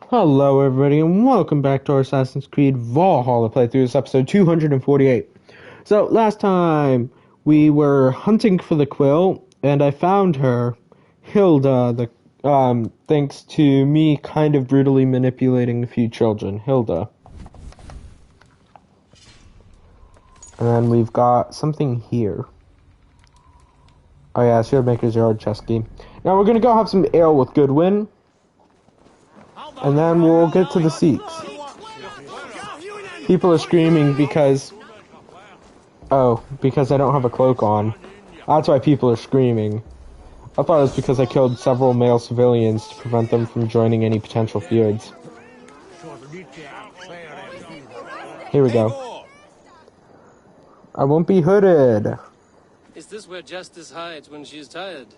Hello everybody and welcome back to our Assassin's Creed Valhalla playthrough. This is episode 248. So last time we were hunting for the quill and I found her, Hilda, thanks to me kind of brutally manipulating a few children. Hilda. And then we've got something here. Oh yeah, Swordmaker's Yard chest key. Now we're gonna go have some ale with Goodwin. And then we'll get to the Seax. People are screaming because I don't have a cloak on. That's why people are screaming. I thought it was because I killed several male civilians to prevent them from joining any potential feuds. Here we go. I won't be hooded. Is this where Justice hides when she's tired?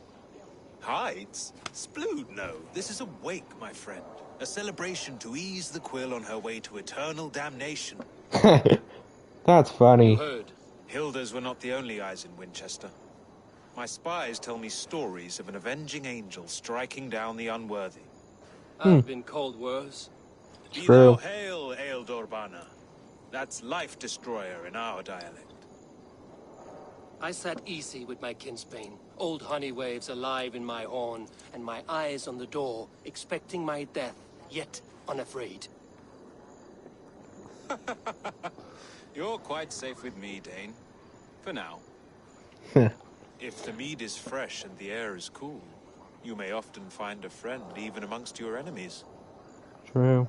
Hides? Splood, no. This is a wake, my friend. A celebration to ease the quill on her way to eternal damnation. That's funny. You heard. Hilda's were not the only eyes in Winchester. My spies tell me stories of an avenging angel striking down the unworthy. I've been called worse. Be True. thou hail, Edaug-Ethanb. That's life destroyer in our dialect. I sat easy with my kinsbane, old honey waves alive in my horn, and my eyes on the door, expecting my death, yet unafraid. You're quite safe with me, Dane. For now. If the mead is fresh and the air is cool, you may often find a friend even amongst your enemies. True.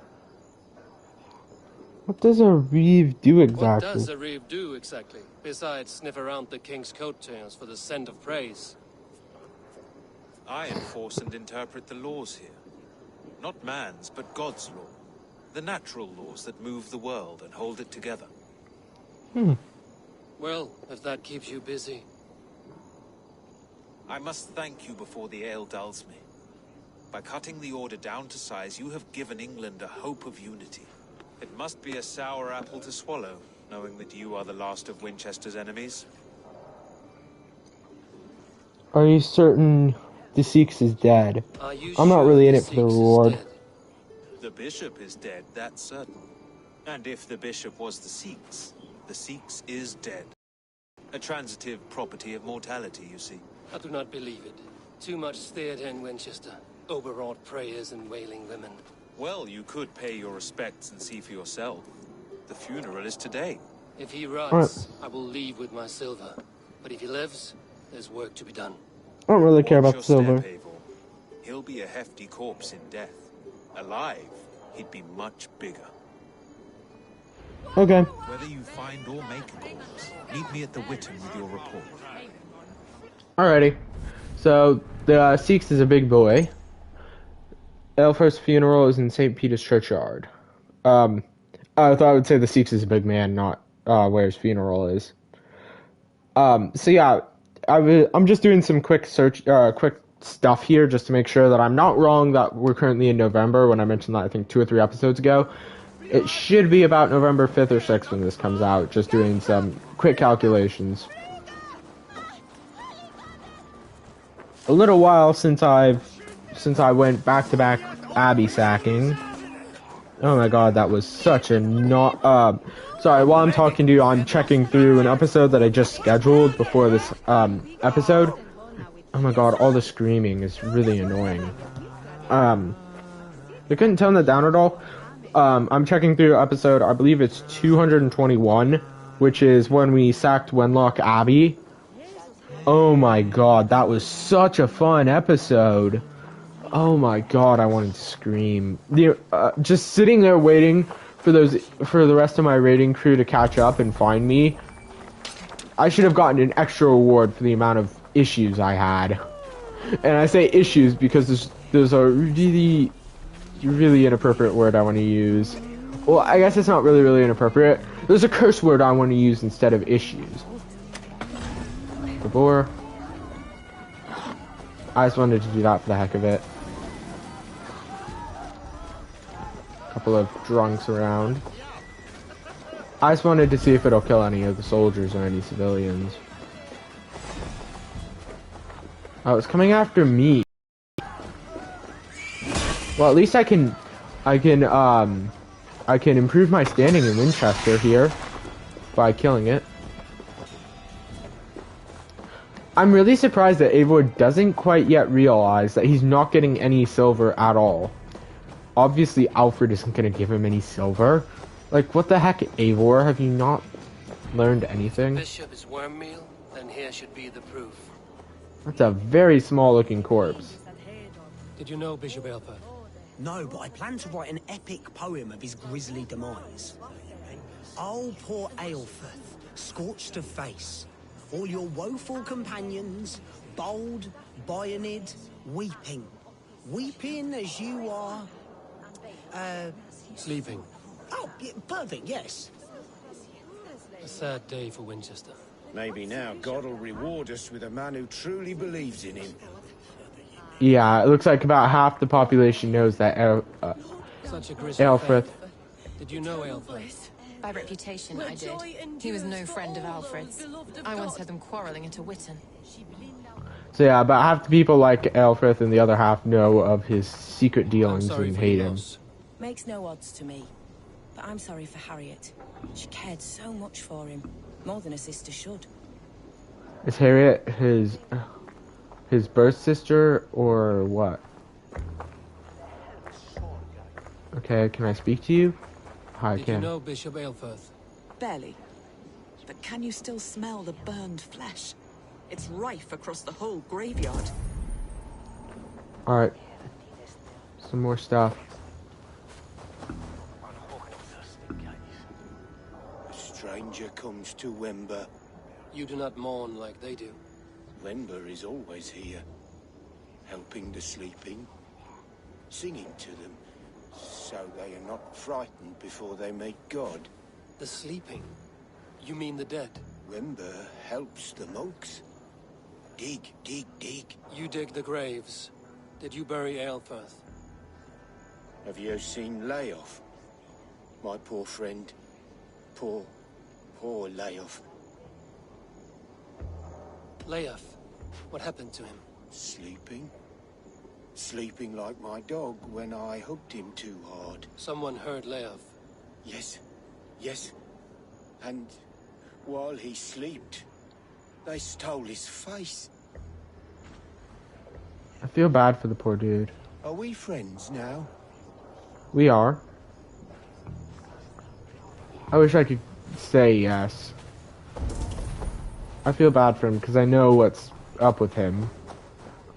What does a reeve do exactly? What does a reeve do exactly, besides sniff around the king's coattails for the scent of praise? I enforce and interpret the laws here. Not man's, but God's law. The natural laws that move the world and hold it together. Well, if that keeps you busy. I must thank you before the ale dulls me. By cutting the order down to size, you have given England a hope of unity. It must be a sour apple to swallow, knowing that you are the last of Winchester's enemies. Are you certain the Seax is dead? Are you I'm not sure really in the it for the Seax is reward. dead? The bishop is dead, that's certain. And if the bishop was the Seax is dead. A transitive property of mortality, you see. I do not believe it. Too much theatre in Winchester. Overwrought prayers and wailing women. Well, you could pay your respects and see for yourself. The funeral is today. If he rots, I will leave with my silver. But if he lives, there's work to be done. I don't really care Watch about the your silver. step, Eivor. He'll be a hefty corpse in death. Alive, he'd be much bigger. Okay. Whether you find or make a corpse, meet me at the Witten with your report. Alrighty. So, the Seax is a big boy. Ealhferth's funeral is in St. Peter's churchyard. I thought I would say the Seax is a big man, not where his funeral is. So yeah, I'm just doing some quick stuff here just to make sure that I'm not wrong that we're currently in November when I mentioned that I think 2 or 3 episodes ago. It should be about November 5th or 6th when this comes out, just doing some quick calculations. A little while since I went back-to-back Abbey sacking. Oh my god, that was such a not... sorry, while I'm talking to you, I'm checking through an episode that I just scheduled before this episode. Oh my god, all the screaming is really annoying. They couldn't tone that down at all. I'm checking through episode, I believe it's 221, which is when we sacked Wenlock Abbey. Oh my god, that was such a fun episode. Oh my god, I wanted to scream. Just sitting there waiting for the rest of my raiding crew to catch up and find me. I should have gotten an extra reward for the amount of issues I had. And I say issues because there's a really inappropriate word I want to use. Well, I guess it's not really inappropriate. There's a curse word I want to use instead of issues. The boar. I just wanted to do that for the heck of it. Couple of drunks around. I just wanted to see if it'll kill any of the soldiers or any civilians. Oh, it's coming after me. Well, at least I can I can improve my standing in Winchester here by killing it. I'm really surprised that Eivor doesn't quite yet realize that he's not getting any silver at all. Obviously, Alfred isn't going to give him any silver. Like, what the heck, Eivor? Have you not learned anything? Bishop is worm meal, then here should be the proof. That's a very small-looking corpse. Did you know Bishop Ealhferth? No, but I plan to write an epic poem of his grisly demise. Oh, poor Ealhferth, scorched of face. All your woeful companions, bold, bayonid, weeping. Weeping as you are... Sleeping. Oh, yeah, perfect, yes. A sad day for Winchester. Maybe now God will reward us with a man who truly believes in him. Yeah, it looks like about half the population knows that Such a grisly Ealhferth. fate. Did you know Ealhferth? By reputation, I did. He was no friend of Alfred's. I once had them quarrelling at a Witten. So yeah, about half the people like Ealhferth and the other half know of his secret dealings Sorry and for hate your him. loss. Makes no odds to me. But I'm sorry for Harriet. She cared so much for him. More than a sister should. Is Harriet his birth sister or what? Okay, can I speak to you? Hi, I Did you can. know Bishop Ealhferth? Barely. But can you still smell the burned flesh? It's rife across the whole graveyard. Alright. Some more stuff. A stranger comes to Wember. You do not mourn like they do. Wember is always here, helping the sleeping, singing to them, so they are not frightened before they meet God. The sleeping? You mean the dead? Wember helps the monks. Dig, dig, dig. You dig the graves. Did you bury Ealhferth? Have you seen Leof? My poor friend. Poor Leof. Leof. What happened to him? Sleeping? Sleeping like my dog when I hooked him too hard. Someone heard Leof. Yes, yes. And while he slept, they stole his face. I feel bad for the poor dude. Are we friends now? We are. I wish I could say yes. I feel bad for him because I know what's up with him.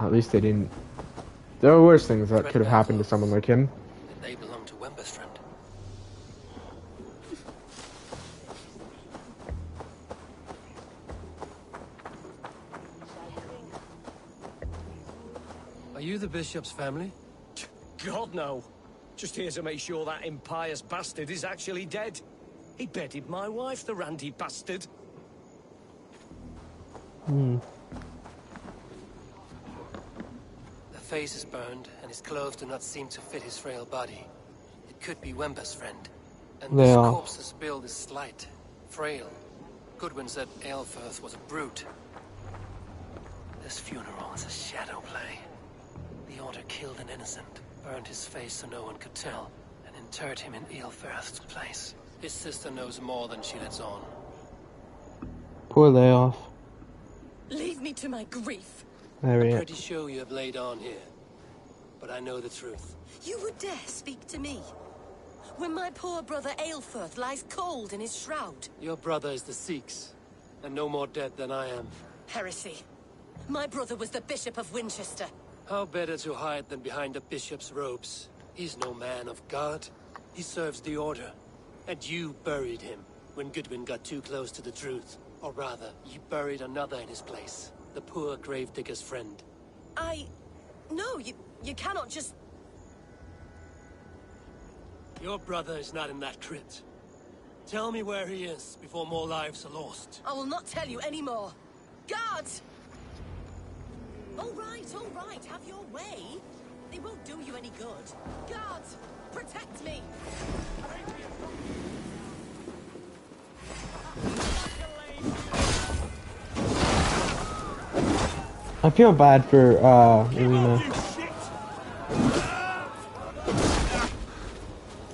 At least they didn't. There are worse things that could have happened to someone like him. And they belong to Wember's friend. Are you the bishop's family? God, no. Just here to make sure that impious bastard is actually dead. He bedded my wife, the randy bastard. Hmm. The face is burned, and his clothes do not seem to fit his frail body. It could be Wember's friend. And They this are. corpse's build is slight, frail. Goodwin said Ealhferth was a brute. This funeral is a shadow play. The Order killed an innocent, burned his face so no one could tell, and interred him in Ealhferth's place. His sister knows more than she lets on. Poor Leof. Leave me to my grief. There he is. Pretty sure you have laid on here, but I know the truth. You would dare speak to me? When my poor brother Ealhferth lies cold in his shroud. Your brother is the Seax, and no more dead than I am. Heresy. My brother was the Bishop of Winchester. How better to hide than behind a bishop's robes? He's no man of God. He serves the Order. And you buried him when Goodwin got too close to the truth. Or rather, you buried another in his place. The poor gravedigger's friend. No, you cannot just... Your brother is not in that crypt. Tell me where he is before more lives are lost. I will not tell you anymore. Guards! All right, have your way. They won't do you any good. Guards, protect me! I feel bad for Elena.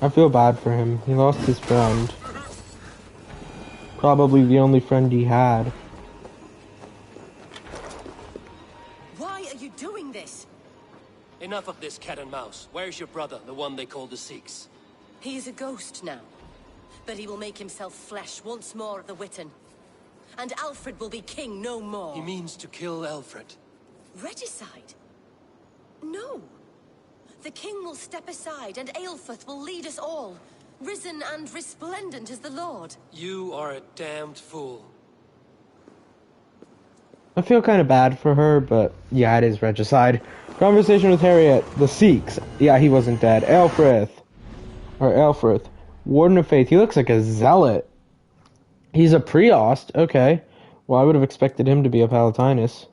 I feel bad for him. He lost his friend. Probably the only friend he had. Why are you doing this? Enough of this cat and mouse. Where's your brother, the one they call the Seax? He is a ghost now. But he will make himself flesh once more of the Witten. And Alfred will be king no more. He means to kill Alfred. Regicide? No. The king will step aside and Ealhferth will lead us all. Risen and resplendent as the Lord. You are a damned fool. I feel kind of bad for her, but yeah, it is regicide. Conversation with Harriet, the Seax. Yeah, he wasn't dead. Ealhferth. Or Ealhferth. Warden of Faith. He looks like a zealot. He's a Priost. Okay. Well, I would have expected him to be a Palatinus.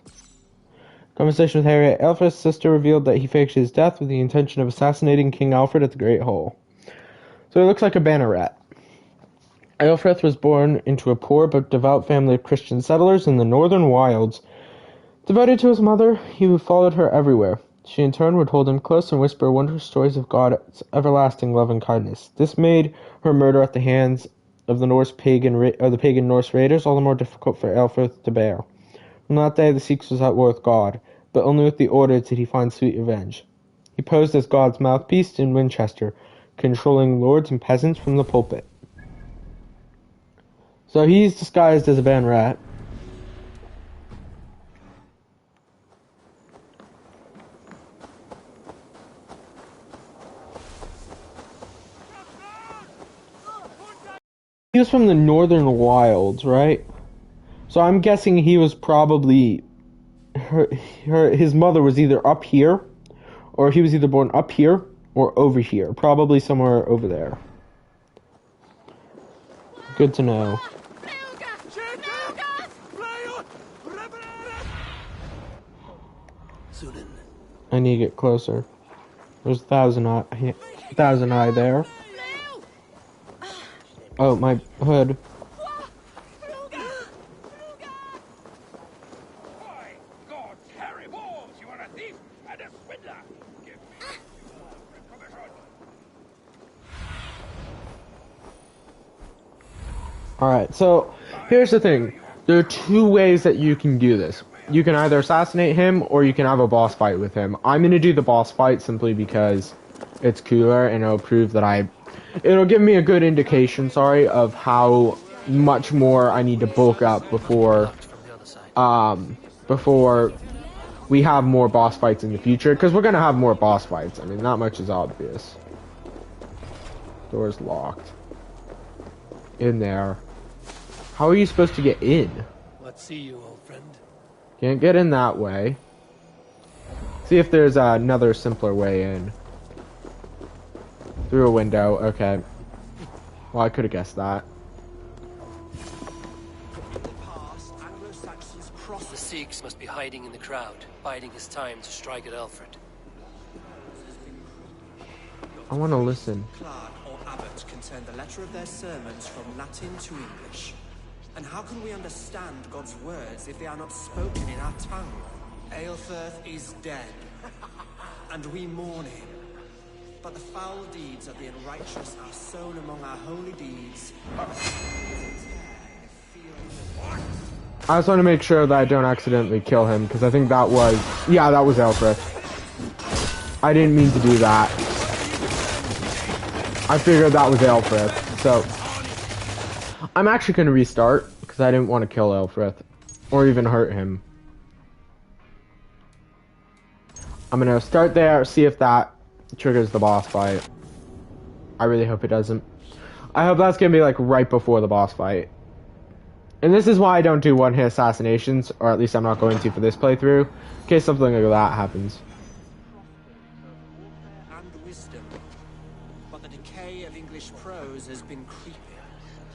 Conversation with Harriet. Ealhferth's sister revealed that he faked his death with the intention of assassinating King Alfred at the Great Hall. So he looks like a banneret. Ealhferth was born into a poor but devout family of Christian settlers in the northern wilds. Devoted to his mother, he followed her everywhere. She in turn would hold him close and whisper wondrous stories of God's everlasting love and kindness. This made her murder at the hands of the pagan Norse raiders all the more difficult for Ealhferth to bear. From that day, the Seax was at war with God, but only with the Order did he find sweet revenge. He posed as God's mouthpiece in Winchester, controlling lords and peasants from the pulpit. So he's disguised as a banneret. He was from the northern wilds, right? So I'm guessing he was probably... his mother was either up here, or he was either born up here or over here. Probably somewhere over there. Good to know. I need to get closer. There's Thousand Eye there. Oh, my hood. Alright, so here's the thing. There are two ways that you can do this. You can either assassinate him or you can have a boss fight with him. I'm going to do the boss fight simply because it's cooler and it'll prove that it'll give me a good indication, of how much more I need to bulk up before we have more boss fights in the future, because we're going to have more boss fights. I mean, that much is obvious. Door's locked. In there. How are you supposed to get in? Let's see you, old friend. Can't get in that way. See if there's another simpler way in. Through a window, okay. Well, I could have guessed that. The Seax must be hiding in the crowd, biding his time to strike at Alfred. I want to listen. Clerk or abbot can turn the letter of their sermons from Latin to English. And how can we understand God's words if they are not spoken in our tongue? Ealhferth is dead, and we mourn him. But the foul deeds of the unrighteous are sown among our holy deeds. I just want to make sure that I don't accidentally kill him, because I think that was... Yeah, that was Ealhferth. I didn't mean to do that. I figured that was Ealhferth, so... I'm actually going to restart, because I didn't want to kill Ealhferth, or even hurt him. I'm going to start there, see if that triggers the boss fight. I really hope it doesn't. I hope that's going to be like right before the boss fight. And this is why I don't do one-hit assassinations, or at least I'm not going to for this playthrough, in case something like that happens. And wisdom. But the decay of English prose has been creeping.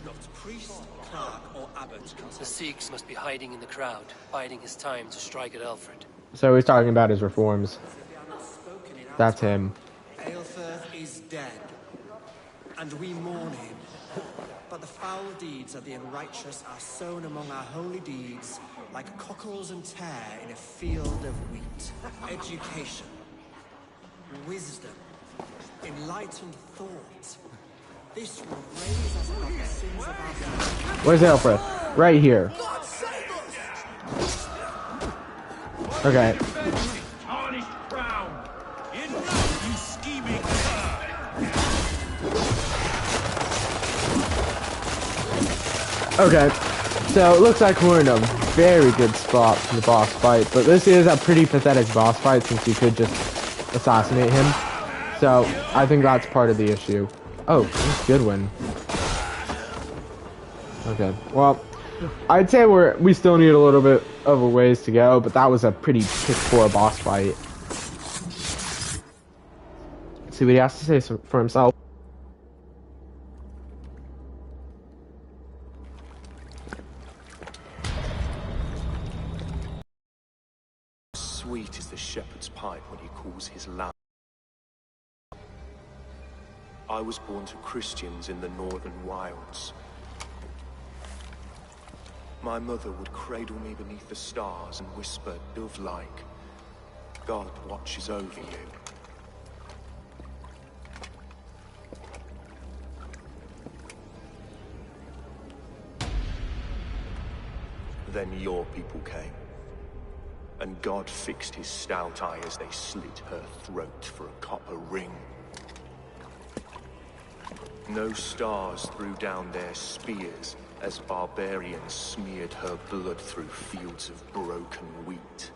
Not priest, clerk, or abbot. The Seax must be hiding in the crowd, biding his time to strike at Alfred. So he's talking about his reforms. That's him. Ealhferth is dead, and we mourn him. But the foul deeds of the unrighteous are sown among our holy deeds, like cockles and tare in a field of wheat. Education, wisdom, Enlightened thought. This will raise us above the sins of our fathers. Where's Ealhferth? Right here. God save us! Okay. Tarnished crown. Enough, you scheming cur. Okay. So it looks like we're in a very good spot for the boss fight, but this is a pretty pathetic boss fight since you could just assassinate him. So I think that's part of the issue. Oh, good win. Okay. Well, I'd say we still need a little bit of a ways to go, but that was a pretty piss-poor boss fight. Let's see what he has to say for himself. Sweet is the shepherd's pipe when he calls his lamb. I was born to Christians in the northern wilds. My mother would cradle me beneath the stars and whisper, dove-like, God watches over you. Then your people came, and God fixed his stout eye as they slit her throat for a copper ring. No stars threw down their spears as barbarians smeared her blood through fields of broken wheat.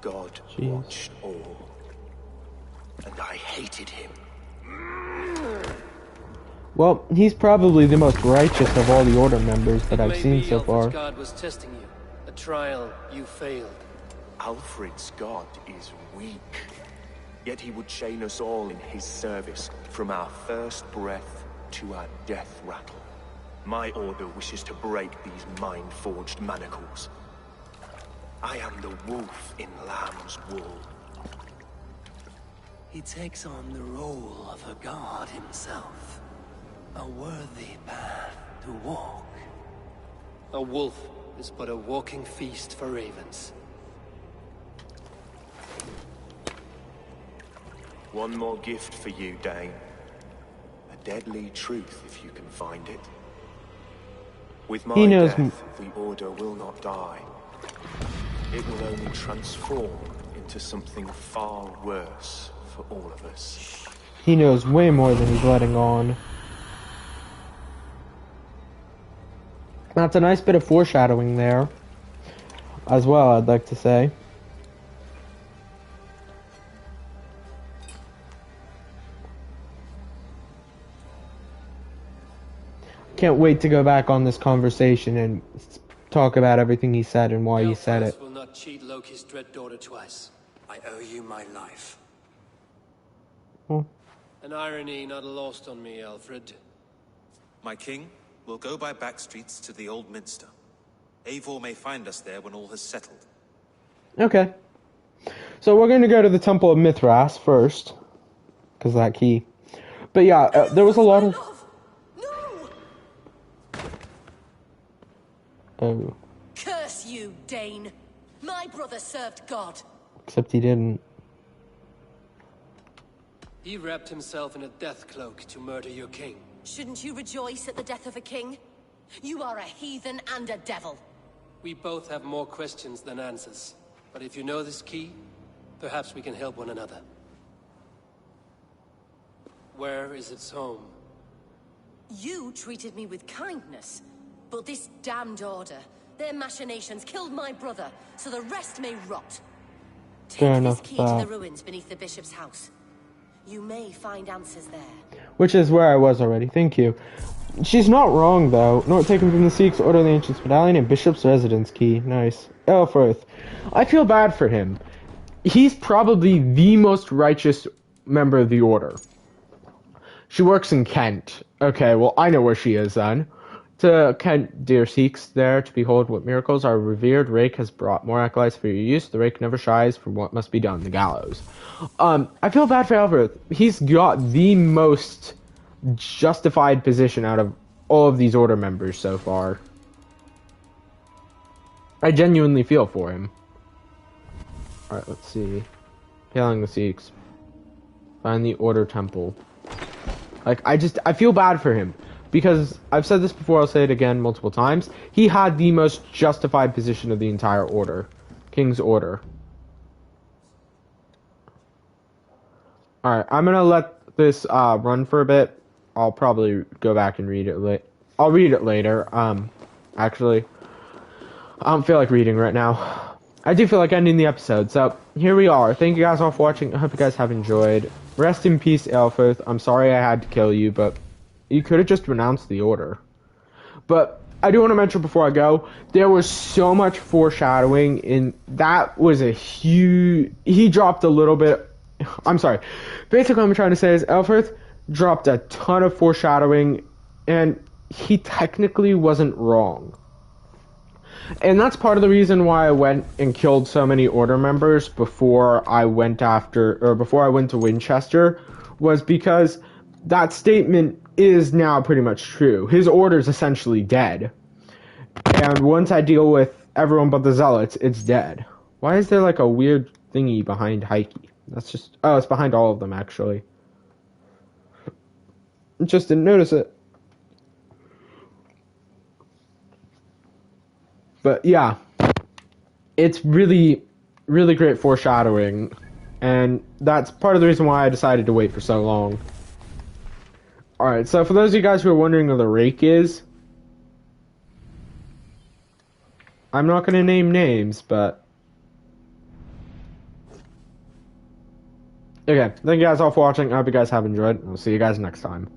God watched all, and I hated him. Well, he's probably the most righteous of all the Order members that I've seen so far. Maybe God was testing you. A trial you failed. Alfred's God is weak. Yet he would chain us all in his service, from our first breath to our death rattle. My order wishes to break these mind-forged manacles. I am the wolf in lamb's wool. He takes on the role of a god himself. A worthy path to walk. A wolf is but a walking feast for ravens. One more gift for you, Dane. A deadly truth, if you can find it. With my death, the Order will not die. It will only transform into something far worse for all of us. He knows way more than he's letting on. That's a nice bit of foreshadowing there, as well, I'd like to say. Can't wait to go back on this conversation and talk about everything he said and why he said it. Will not cheat Loki's dread daughter twice. I owe you my life. Oh. An irony not lost on me, Alfred. My king, we'll go by back streets to the old minster. Eivor may find us there when all has settled. Okay. So we're going to go to the Temple of Mithras first, because that key. But yeah, there was a lot of... Oh. Curse you, Dane. My brother served God. Except he didn't. He wrapped himself in a death cloak to murder your king. Shouldn't you rejoice at the death of a king? You are a heathen and a devil. We both have more questions than answers. But if you know this key, perhaps we can help one another. Where is its home? You treated me with kindness. But this damned Order, their machinations killed my brother, so the rest may rot. Take this key to the ruins beneath the bishop's house. You may find answers there. Which is where I was already, thank you. She's not wrong, though. Note taken from the Seax, Order of the Ancients Medallion, and Bishop's Residence Key. Nice. Ealhferth. I feel bad for him. He's probably the most righteous member of the Order. She works in Kent. Okay, well, I know where she is, then. To Kent, dear Seeks, there to behold what miracles our revered rake has brought. More acolytes for your use. The rake never shies from what must be done. The gallows. I feel bad for Ealhferth. He's got the most justified position out of all of these Order members so far. I genuinely feel for him. Alright, let's see. Hailing the Seeks. Find the Order Temple. Like, I feel bad for him. Because, I've said this before, I'll say it again multiple times. He had the most justified position of the entire Order. King's Order. Alright, I'm gonna let this run for a bit. I'll probably go back and read it I'll read it later. Actually, I don't feel like reading right now. I do feel like ending the episode, so here we are. Thank you guys all for watching. I hope you guys have enjoyed. Rest in peace, Ealhferth. I'm sorry I had to kill you, but you could have just renounced the Order. But I do want to mention before I go, there was so much foreshadowing in that. Was a huge. He dropped a little bit. I'm sorry. Basically, what I'm trying to say is Ealhferth dropped a ton of foreshadowing, and he technically wasn't wrong. And that's part of the reason why I went and killed so many Order members before I went to Winchester, was because that statement is now pretty much true. His Order's essentially dead. And once I deal with everyone but the Zealots, it's dead. Why is there like a weird thingy behind Heike? That's just... Oh, it's behind all of them, actually. Just didn't notice it. But yeah, it's really, really great foreshadowing, and that's part of the reason why I decided to wait for so long. Alright, so for those of you guys who are wondering who the Rake is, I'm not going to name names, but... Okay, thank you guys all for watching. I hope you guys have enjoyed, and we'll see you guys next time.